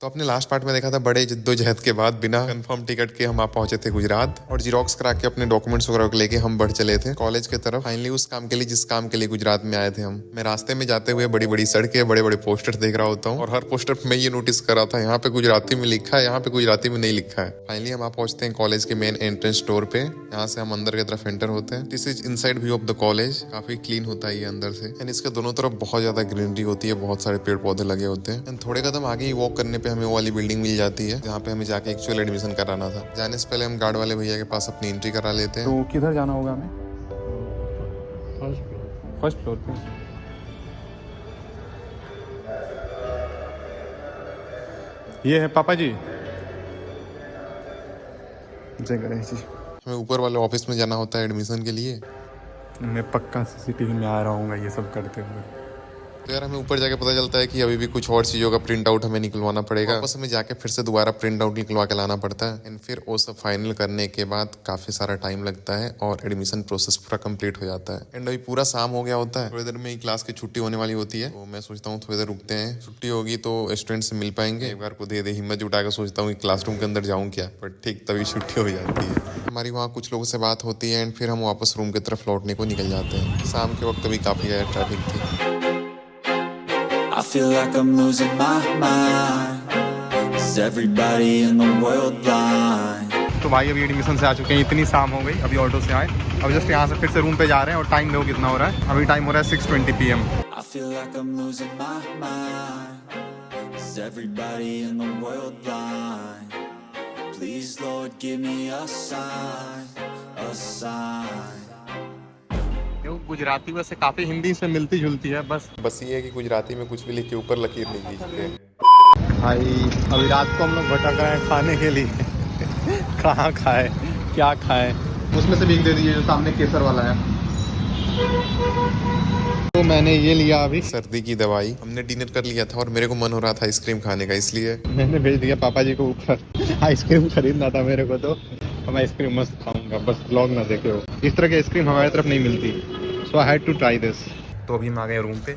तो अपने last part में देखा था बड़े जद्दोजहद के बाद बिना कंफर्म टिकट के हम आ पहुंचे थे गुजरात और जीरोक्स करा के अपने डॉक्यूमेंट्स वगैरह लेके हम बढ़ चले थे कॉलेज की तरफ। फाइनली उस काम के लिए जिस काम के लिए गुजरात में आए थे हम। मैं रास्ते में जाते हुए बड़ी बड़ी सड़कें बड़े बड़े पोस्टर देख रहा होता हूँ और हर पोस्टर पे मैं ये नोटिस कर रहा था यहाँ पे गुजराती में लिखा है, यहाँ पे गुजराती में नहीं लिखा है। फाइनली हम आ पहुंचते हैं कॉलेज के मेन एंट्रेंस डोर पे। यहाँ से हम अंदर की तरफ एंटर होते हैं। This is inside view of the college. काफी क्लीन होता है ये अंदर से एंड इसके दोनों तरफ बहुत ज्यादा ग्रीनरी होती है, बहुत सारे पेड़ पौधे लगे होते हैं। एंड थोड़े कदम आगे ही वॉक करने पे हमें वो वाली बिल्डिंग मिल जाती है जहाँ पे हमें जाके एक्चुअल एडमिशन कराना था। जाने से पहले हम गार्ड वाले भैया के पास अपनी एंट्री करा लेते हैं। तो किधर जाना होगा हमें? फर्स्ट फ्लोर पे। ये है पापा जी। जय गणेश जी। हमें ऊपर वाले ऑफिस में जाना होता है एडमिशन के लिए। मैं पक्का सीसीटीवी में आ रहा हूँ ये सब करते हुए। तो यार हमें ऊपर जाके पता चलता है कि अभी भी कुछ और चीजों का प्रिंट आउट हमें निकलवाना पड़ेगा। वापस हमें जाके फिर से दोबारा प्रिंट आउट निकलवा के लाना पड़ता है एंड फिर वो सब फाइनल करने के बाद काफी सारा टाइम लगता है और एडमिशन प्रोसेस पूरा कंप्लीट हो जाता है। एंड अभी पूरा शाम हो गया होता है। थोड़ी देर में ही क्लास की छुट्टी होने वाली होती है। तो मैं सोचता हूँ थोड़ी देर रुकते हैं, छुट्टी होगी तो स्टूडेंट से मिल पाएंगे। एक बार को दे हिम्मत जुटा के सोचता हूँ कि क्लासरूम के अंदर जाऊँ क्या, बट ठीक तभी छुट्टी हो जाती है। हमारी वहाँ कुछ लोगों से बात होती है एंड फिर हम वापस रूम की तरफ लौटने को निकल जाते हैं। शाम के वक्त अभी काफी ज्यादा ट्रैफिक थी। I feel like I'm losing my mind. Is everybody in the world blind? तो भाई अभी एडमिशन से आ चुके हैं, इतनी शाम हो गई, अभी ऑटो से आए, अब जस्ट यहाँ से फिर से रूम पे जा रहे हैं और टाइम देखो कितना हो रहा है। अभी टाइम हो रहा है 6:20 PM। I feel like I'm losing my mind. Is everybody in the world blind? Please Lord give me a sign, a sign. Gujarati वैसे काफी हिंदी से मिलती जुलती है, बस ये है कि गुजराती में कुछ भी लिख के ऊपर लकीर नहीं खींचते। भाई अभी रात को हम लोग भटक रहे हैं खाने के लिए। कहाँ खाए, क्या खाए, उसमें से भी एक दे दीजिए जो सामने केसर वाला है। तो मैंने ये लिया अभी सर्दी की दवाई। हमने डिनर कर लिया था और मेरे को मन हो रहा था आइसक्रीम खाने का, इसलिए मैंने भेज दिया पापा जी को ऊपर। आइसक्रीम खरीदना था मेरे को, तो मैं आइसक्रीम मस्त खाऊंगा, बस ब्लॉग ना देखे हो। इस तरह की आइसक्रीम हमारी तरफ नहीं मिलती, so I had to try this. तो अभी हम आ गए रूम पे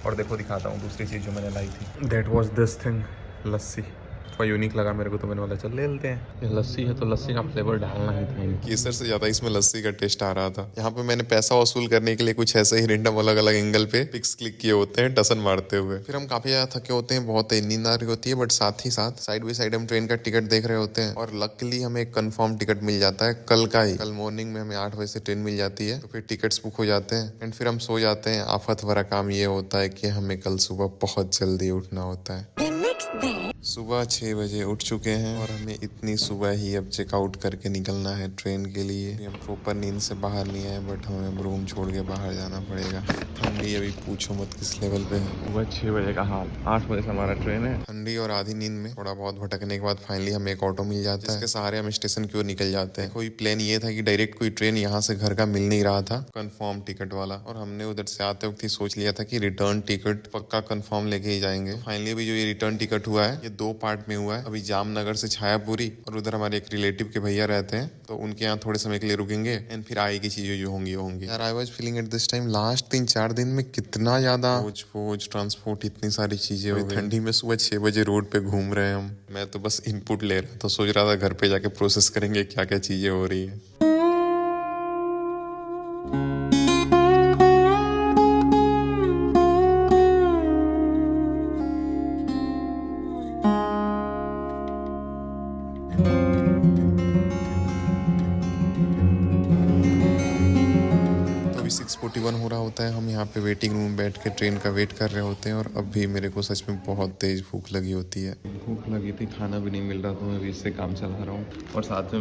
और देखो दिखाता हूँ दूसरी चीज़ जो मैंने लाई थी। दैट वाज दिस थिंग, लस्सी। थोड़ा यूनिक लगा मेरे को तो मैंने बोला चल ले लेते हैं। ये लस्सी है तो लस्सी का फ्लेवर डालना ही था। केसर से ज्यादा इसमें लस्सी का टेस्ट आ रहा था। यहाँ पे मैंने पैसा वसूल करने के लिए कुछ ऐसे ही रेंडम अलग अलग एंगल पे पिक्स क्लिक किए होते हैं टसन मारते हुए। फिर हम काफी ज्यादा थके होते हैं, बहुत नींद आ रही होती है, बट साथ ही साथ साइड बाई साइड हम ट्रेन का टिकट देख रहे होते हैं और लकीली हमें एक कंफर्म टिकट मिल जाता है कल का ही। कल मॉर्निंग में हमें 8 बजे से ट्रेन मिल जाती है, तो फिर टिकट्स बुक हो जाते हैं एंड फिर हम सो जाते हैं। आफत भरा काम ये होता है कि हमें कल सुबह बहुत जल्दी उठना होता है। सुबह 6 बजे उठ चुके हैं और हमें इतनी सुबह ही अब चेकआउट करके निकलना है ट्रेन के लिए। हम प्रॉपर नींद से बाहर नहीं आए, बट हमें रूम छोड़ के बाहर जाना पड़ेगा। ठंडी अभी पूछो मत किस लेवल पे है। सुबह 6 बजे का हाल, 8 बजे से हमारा ट्रेन है। ठंडी और आधी नींद में थोड़ा बहुत भटकने के बाद फाइनली हमें एक ऑटो मिल जाता है, जिसके सहारे हम स्टेशन की ओर निकल जाते हैं। कोई प्लान ये था कि डायरेक्ट कोई ट्रेन यहाँ से घर का मिल नहीं रहा था कंफर्म टिकट वाला, और हमने उधर से आते वक्त ही सोच लिया था कि रिटर्न टिकट पक्का कंफर्म लेके ही जाएंगे। फाइनली अभी जो ये रिटर्न टिकट हुआ है ये 2 पार्ट में हुआ है। अभी जामनगर से छायापुरी और उधर हमारे एक रिलेटिव के भैया रहते हैं, तो उनके यहाँ थोड़े समय के लिए रुकेंगे एंड फिर आगे की चीजें जो होंगी होंगी। यार I was feeling at this time last 3-4 दिन में कितना ज्यादा फौज ट्रांसपोर्ट, इतनी सारी चीजें हो गई। ठंडी में सुबह 6 बजे रोड पे घूम रहे हैं हम। मैं तो बस इनपुट ले रहा था, सोच रहा था घर पे जाके प्रोसेस करेंगे क्या क्या चीजें हो रही है। अभी 6:41 हो रहा होता है। हम यहाँ पे वेटिंग रूम में बैठ के ट्रेन का वेट कर रहे होते हैं और अब भी मेरे को सच में बहुत तेज भूख लगी होती है। भूख लगी थी, खाना भी नहीं मिल रहा था, मैं भी इससे काम चला रहा हूँ। और साथ में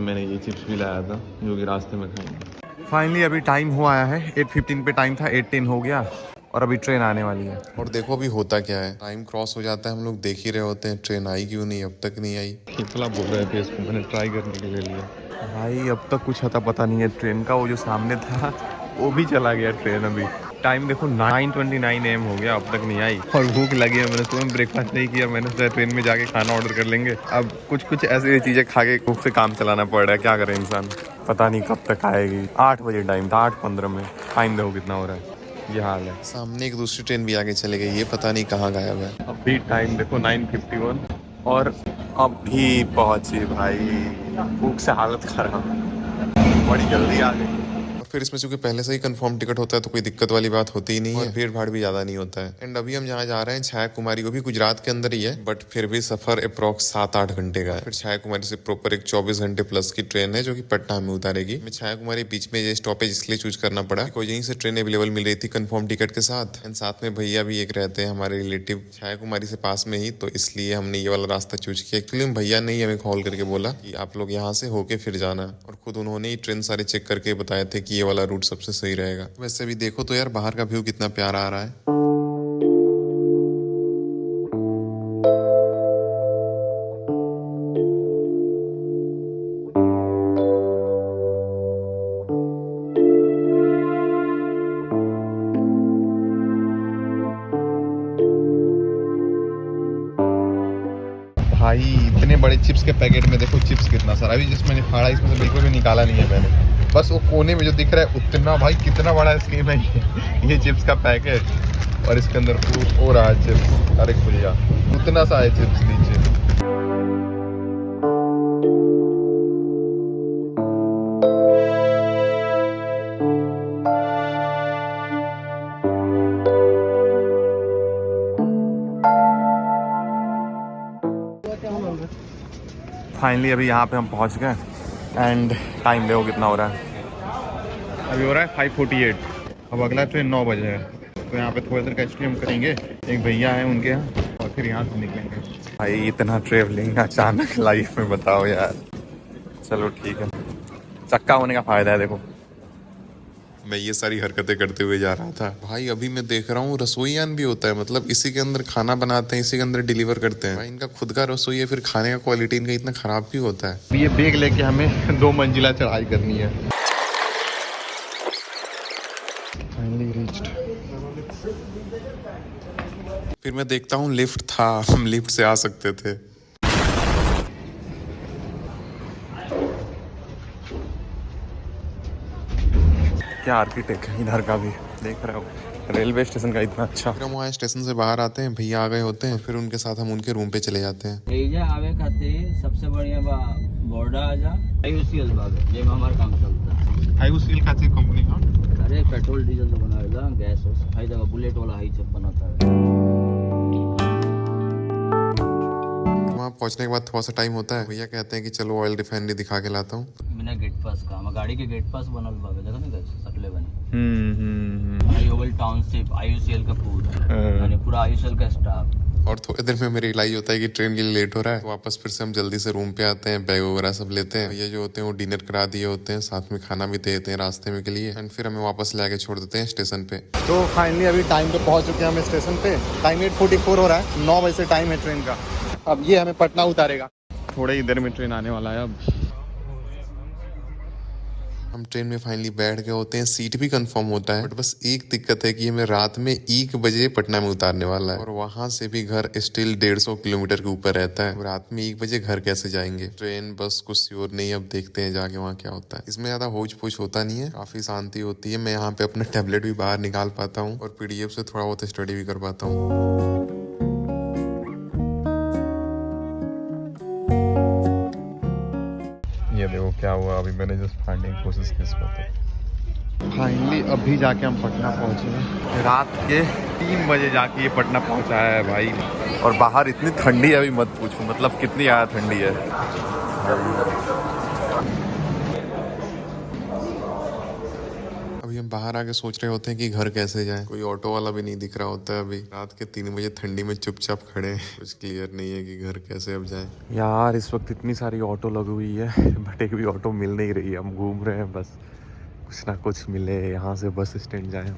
मैंने ये चिप्स भी लाया था जो कि रास्ते में खाएंगे। फाइनली अभी टाइम हुआ आया है, 8:15 पे टाइम था, 8:10 हो गया और अभी ट्रेन आने वाली है। और देखो अभी होता क्या है, टाइम क्रॉस हो जाता है, हम लोग देख ही रहे होते हैं ट्रेन आई क्यों नहीं, अब तक नहीं आई। कितना बोल रहे थे इसको, मैंने ट्राई करने के लिए लिया। भाई अब तक कुछ अता पता नहीं है ट्रेन का। वो जो सामने था वो भी चला गया ट्रेन। अभी टाइम देखो 9:29 AM हो गया, अब तक नहीं आई और भूख लगी है। मैंने सुबह ब्रेकफास्ट नहीं किया, मैंने सोचा ट्रेन में जाके खाना ऑर्डर कर लेंगे। अब कुछ ऐसी चीज़ें खा के भूख से काम चलाना पड़ रहा है, क्या करे इंसान, पता नहीं कब तक आएगी। 8 बजे टाइम था, 8:15 में। टाइम देखो कितना हो रहा है। ये हाल है। सामने एक दूसरी ट्रेन भी आगे चले गई, ये पता नहीं कहाँ गायब है। अभी टाइम देखो 9:51 और अभी पहुंची भाई, भूख से हालत खराब, बड़ी जल्दी आ गई। और फिर इसमें चूंकि पहले से ही कंफर्म टिकट होता है तो कोई दिक्कत वाली बात होती ही नहीं है, भीड़ भाड़ भी ज्यादा नहीं होता है। एंड अभी हम जहाँ जा रहे हैं छाया कुमारी, वो भी गुजरात के अंदर ही है, बट फिर भी सफर अप्रॉक्स 7-8 घंटे का है। फिर छाया कुमारी से प्रॉपर एक 24 घंटे प्लस की ट्रेन है जो कि पटना में उतारेगी। मैं छाया कुमारी बीच में ये स्टॉपेज इसलिए चूज करना पड़ा, कोई यहीं से ट्रेन अवेलेबल मिल रही थी कंफर्म टिकट के साथ, एंड साथ में भैया भी एक रहते हैं हमारे रिलेटिव छाया कुमारी से पास में ही, तो इसलिए हमने ये वाला रास्ता चूज किया। एक्चुअली भैया ने ही हमें कॉल करके बोला कि आप लोग यहाँ से होके फिर जाना, और खुद उन्होंने ही ट्रेन सारे चेक करके बताए थे कि ये वाला रूट सबसे सही रहेगा। वैसे भी देखो तो यार बाहर का व्यू कितना प्यारा आ रहा है। भाई इतने बड़े चिप्स के पैकेट में देखो चिप्स कितना सारा, अभी जिस मैंने फाड़ा इसमें से बिल्कुल भी निकाला नहीं है मैंने, बस वो कोने में जो दिख रहा है उतना। भाई कितना बड़ा स्क्रीन है ये चिप्स का पैकेट, और इसके अंदर हो रहा है चिप्स, अरे खुलिया उतना सा है चिप्स नीचे। फाइनली अभी यहाँ पे हम पहुँच गए, एंड टाइम देखो कितना हो रहा है, अभी हो रहा है 5:48। अब अगला ट्रेन 9 बजे है, तो यहाँ पे थोड़ी देर का स्ट्रीम करेंगे, एक भैया है उनके यहाँ, और फिर यहाँ से निकलेंगे। भाई इतना ट्रेवलिंग अचानक लाइफ में, बताओ यार। चलो ठीक है, चक्का होने का फायदा है। देखो मैं ये सारी हरकतें करते हुए जा रहा था। भाई अभी मैं देख रहा हूँ रसोईयान भी होता है, मतलब इसी के अंदर खाना बनाते हैं, इसी के अंदर डिलीवर करते हैं। भाई इनका खुद का रसोई है, फिर खाने का क्वालिटी इनका इतना खराब भी होता है। ये बैग लेके हमें 2 मंजिला चढ़ाई करनी है। Finally reached. फिर मैं देखता हूँ लिफ्ट था, हम लिफ्ट से आ सकते थे। क्या आर्किटेक्ट है इधर का भी, देख रहे हो रेलवे स्टेशन का इतना अच्छा। फिर हम वहाँ स्टेशन से बाहर आते हैं, भैया आ गए होते हैं, फिर उनके साथ हम उनके रूम पे चले जाते हैं। एजा आवे खातिर सबसे बढ़िया बा बॉर्डर आजा आईयूसीएल बाबे जेमा हमार काम चलता है। आईयूसीएल का ची कंपनी का, अरे पेट्रोल डीजल तो बनावेला, गैस हो सफाई जगह बुलेट वाला हाई सब बनाता है। वहाँ पहुँचने के बाद थोड़ा सा टाइम होता है, भैया कहते हैं कि चलो ऑयल रिफाइनरी दिखा के लाता हूँ। बिना गेट पास का हम गाड़ी के गेट पास बनल बाबे, देखो नहीं कैसे सटले बनी। आईओएल टाउनशिप आईयूसीएल का पूरा, यानी पूरा आईयूसीएल का स्टाफ। और थोड़ी देर में मेरी रियलाइज होता है कि ट्रेन के लिए लेट हो रहा है, तो वापस फिर से हम जल्दी से रूम पे आते हैं, बैग वगैरह सब लेते हैं। भैया जो होते हैं वो डिनर करा दिए होते हैं, साथ में खाना भी दे देते हैं रास्ते में के लिए, एंड फिर हमें वापस लाके छोड़ देते हैं स्टेशन पे। तो फाइनली अभी टाइम पे पहुंच चुके हैं हम स्टेशन पे। टाइम 8:44 हो रहा है, 9 बजे से टाइम है ट्रेन का। अब ये हमें पटना उतारेगा, थोड़े ही देर में ट्रेन आने वाला है। अब हम ट्रेन में फाइनली बैठ गए होते हैं, सीट भी कंफर्म होता है, बट बस एक दिक्कत है कि हमें रात में 1 बजे पटना में उतारने वाला है, और वहां से भी घर स्टिल 150 किलोमीटर के ऊपर रहता है। रात में 1 बजे घर कैसे जाएंगे? ट्रेन बस कुछ श्योर नहीं, अब देखते हैं जाके वहाँ क्या होता है। इसमें ज्यादा होच पोच होता नहीं है, काफी शांति होती है। मैं यहाँ पे अपना टैबलेट भी बाहर निकाल पाता हूँ, और पीडीएफ से थोड़ा बहुत स्टडी भी कर पाता हूँ। ये देखो क्या हुआ, अभी मैंने जस्ट फाड़ने की कोशिश की इसको। तो फाइनली अभी जाके हम पटना पहुंचे, रात के 3 बजे जाके ये पटना पहुंचा है भाई। और बाहर इतनी ठंडी है, अभी मत पूछो, मतलब कितनी ज़्यादा ठंडी है। अभी हम बाहर आके सोच रहे होते हैं कि घर कैसे जाएं। कोई ऑटो वाला भी नहीं दिख रहा होता है। अभी रात के 3 बजे ठंडी में चुपचाप खड़े हैं, कुछ क्लियर नहीं है कि घर कैसे अब जाएं। यार इस वक्त इतनी सारी ऑटो लगी हुई है, बट एक भी ऑटो मिल नहीं रही है। हम घूम रहे हैं, बस कुछ ना कुछ मिले, यहाँ से बस स्टैंड जाए हम।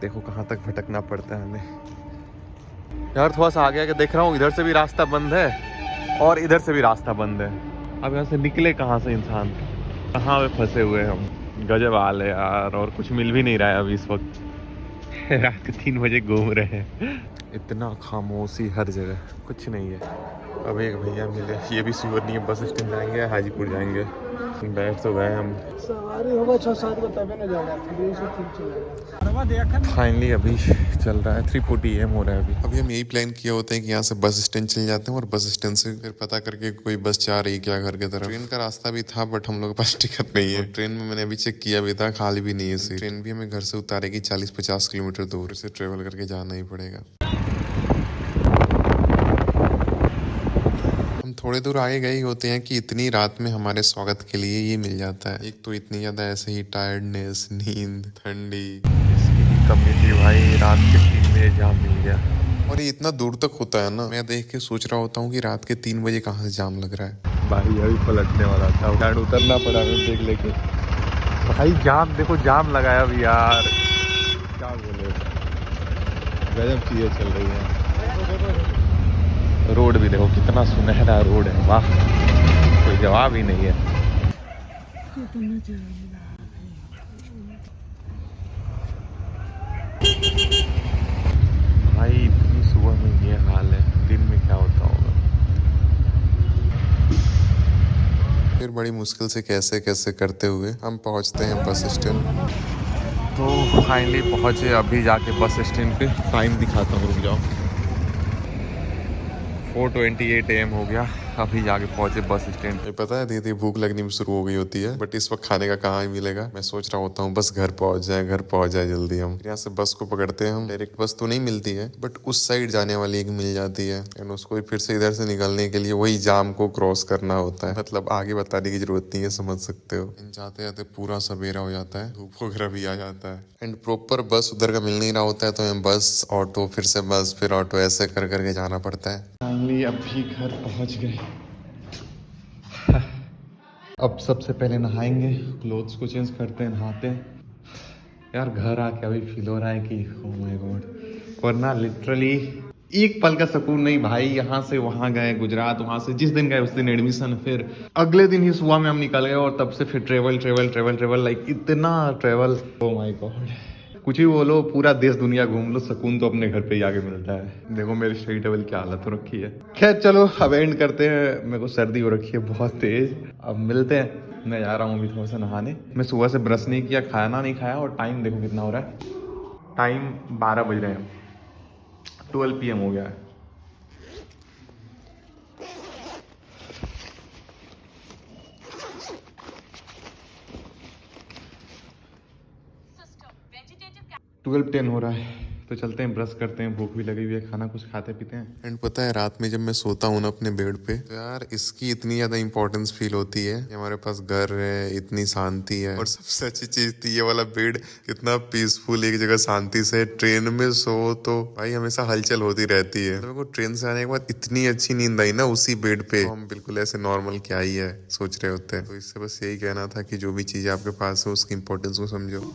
देखो कहाँ तक भटकना पड़ता है हमें। यार थोड़ा सा आगे आके देख रहा हूँ, इधर से भी रास्ता बंद है और इधर से भी रास्ता बंद है। अब यहाँ से निकले कहाँ से इंसान, कहाँ पे फंसे हुए हम। गजब हाल है यार, और कुछ मिल भी नहीं रहा है अभी इस वक्त। रात के 3 बजे घूम रहे हैं, इतना खामोशी हर जगह, कुछ नहीं है। अब एक भैया मिले, ये भी श्योर नहीं है बस स्टैंड जाएंगे या हाजीपुर जाएंगे। बैठ तो गए हम। सवारी होगा 6-7 को तबे न जाएगा, फिर से ठीक चलेगा। फाइनली अभी चल रहा है 3:40 AM हो रहा है अभी हम यही प्लान किए होते हैं कि यहाँ से बस स्टैंड चल जाते हैं और बस स्टैंड से फिर पता करके कोई बस जा रही क्या घर की तरफ। ट्रेन का रास्ता भी था बट हम लोग के पास टिकट नहीं है। ट्रेन में मैंने अभी चेक किया भी था, खाली भी नहीं है सीट। ट्रेन भी हमें घर से उतारेगी 40-50 किलोमीटर दूर, से ट्रेवल करके जाना ही पड़ेगा। हम थोड़े दूर आगे गए होते हैं कि इतनी रात में हमारे स्वागत के लिए ये मिल जाता है। एक तो इतनी ज्यादा ऐसे ही टायर्डनेस, नींद, ठंडी, इसकी कमी थी भाई। रात के 3 बजे जाम मिल गया और ये इतना दूर तक होता है ना, मैं देख के सोच रहा होता हूँ कि रात के 3 बजे कहाँ से जाम लग रहा है। भाई अभी पलटने वाला था, गाड़ उतरना पड़ा हमें देख लेके। भाई जाम देखो, जाम लगाया अभी यार, क्या बोले, गजब चीजें चल रही है। रोड भी देखो कितना सुनहरा रोड है, वाह, कोई जवाब ही नहीं है। भाई इतनी सुबह में ये हाल है, दिन में क्या होता होगा। फिर बड़ी मुश्किल से कैसे कैसे करते हुए हम पहुंचते हैं बस स्टैंड। तो फाइनली पहुंचे, अभी जाके बस स्टैंड पे टाइम दिखाता हूँ, रुक जाओ। 4:28 AM हो गया, अभी जाके पहुंचे बस स्टैंड पे। पता है धीरे भूख लगनी भी शुरू हो गई होती है बट इस वक्त खाने का कहाँ ही मिलेगा। मैं सोच रहा होता हूँ बस घर पहुंच जाए जल्दी। हम यहाँ से बस को पकड़ते हैं। हम डायरेक्ट बस तो नहीं मिलती है बट उस साइड जाने वाली एक मिल जाती है एंड उसको फिर से इधर से निकलने के लिए वही जाम को क्रॉस करना होता है। मतलब आगे बताने की जरूरत नहीं है, समझ सकते हो। जाते जाते पूरा सवेरा हो जाता है, धूप वगैरह भी आ जाता है एंड प्रॉपर बस उधर का मिल नहीं रहा होता है तो हमें बस, ऑटो, फिर से बस, फिर ऑटो, ऐसे कर करके जाना पड़ता है। फाइनली अभी घर पहुंच गए। अब सबसे पहले नहाएंगे, क्लोथ्स को चेंज करते हैं, नहाते हैं। यार घर आके अभी फील हो रहा है कि ओह माय गॉड, वरना लिटरली एक पल का सुकून नहीं भाई। यहाँ से वहाँ गए गुजरात, वहाँ से जिस दिन गए उस दिन एडमिशन, फिर अगले दिन ही सुबह में हम निकल गए और तब से फिर ट्रेवल लाइक इतना ट्रेवल, ओह माय गॉड। कुछ ही बोलो, पूरा देश दुनिया घूम लो, सुकून तो अपने घर पे ही आके मिलता है। देखो मेरी स्टडी टेबल की हालत हो रखी है। खैर चलो अब एंड करते हैं, मेरे को सर्दी हो रखी है बहुत तेज। अब मिलते हैं, मैं जा रहा हूँ अभी थोड़ा सा नहाने। मैं सुबह से ब्रश नहीं किया, खाना नहीं खाया और टाइम देखो कितना हो रहा है, टाइम 12 बज रहे हैं, 12 PM हो गया है। $12 12:10 हो रहा है, तो चलते हैं, ब्रश करते हैं, भूख भी लगी हुई है, खाना कुछ खाते पीते हैं। एंड पता है रात में जब मैं सोता हूँ ना अपने बेड पे, तो यार इसकी इतनी ज्यादा इंपॉर्टेंस फील होती है। हमारे पास घर है, इतनी शांति है और सबसे अच्छी चीज थी ये वाला बेड, कितना पीसफुल, एक जगह शांति से। ट्रेन में सो तो भाई हमेशा हलचल होती रहती है, तो मेरे को ट्रेन से आने के बाद इतनी अच्छी नींद आई ना उसी बेड पे, तो हम बिल्कुल ऐसे नॉर्मल क्या ही है सोच रहे होते हैं। तो इससे बस यही कहना था कि जो भी चीज आपके पास है उसकी इंपॉर्टेंस को समझो।